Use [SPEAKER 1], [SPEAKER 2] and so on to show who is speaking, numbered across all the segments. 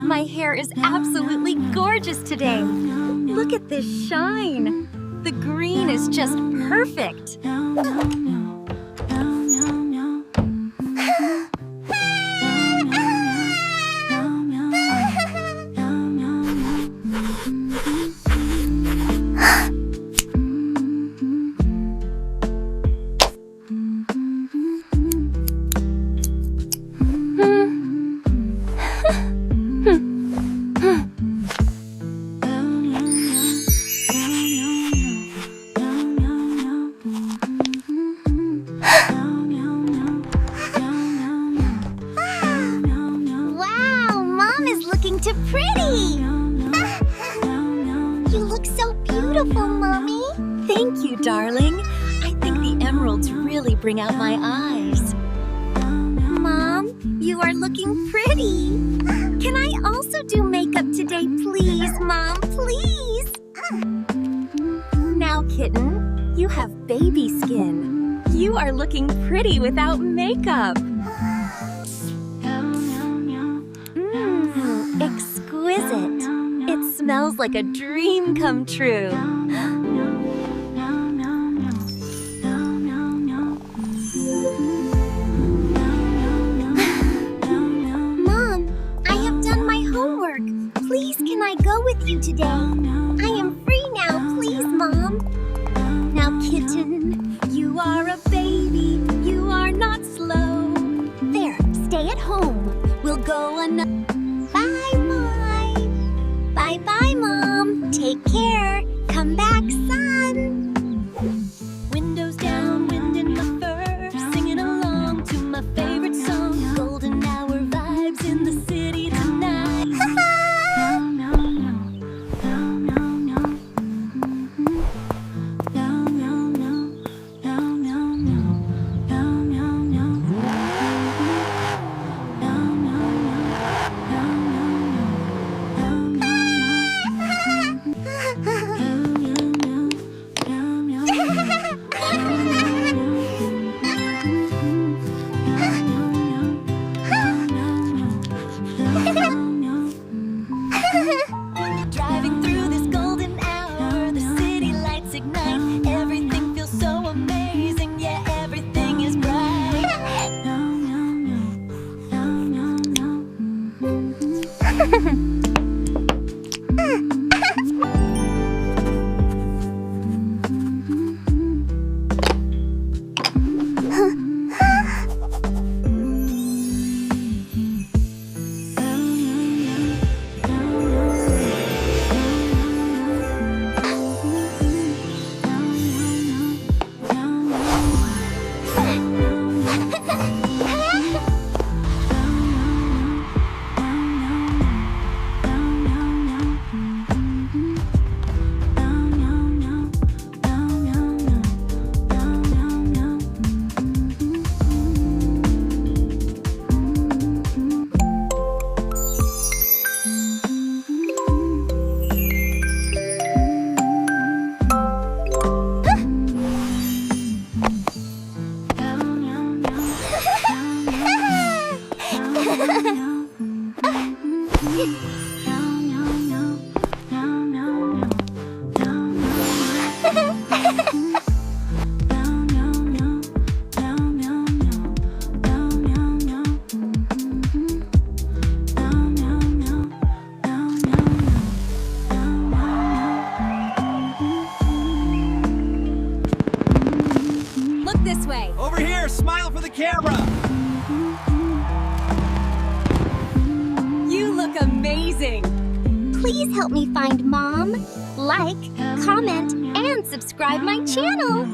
[SPEAKER 1] My hair is absolutely gorgeous today. Look at this shine. The green is just perfect.
[SPEAKER 2] Pretty! You look so beautiful, Mommy.
[SPEAKER 1] Thank you, darling. I think the emeralds really bring out my eyes.
[SPEAKER 2] Mom, you are looking pretty. Can I also do makeup today, please, Mom? Please?
[SPEAKER 1] Now, Kitten, you have baby skin. You are looking pretty without makeup. Exquisite. It smells like a dream come true.
[SPEAKER 2] Mom, I have done my homework. Please, can I go with you today? I am free now, please, Mom.
[SPEAKER 1] Now, Kitten, you are a baby. You are not slow.
[SPEAKER 2] There, stay at home. We'll go another. Bye-bye, Mom. Take care. Come back, son.
[SPEAKER 1] Windows down, wind in my fur, singing along to my favorite song. Golden hour vibes in the city tonight. Driving through this golden hour, the city lights ignite. Everything feels so amazing, yeah, everything is bright. Look this way.
[SPEAKER 3] Over here, smile for the camera.
[SPEAKER 1] You look amazing.
[SPEAKER 2] Please help me find Mom. Like, comment, and subscribe my channel.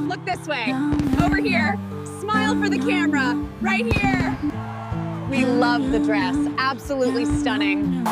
[SPEAKER 1] Look this way. Over here. Smile for the camera. Right here. We love the dress. Absolutely stunning.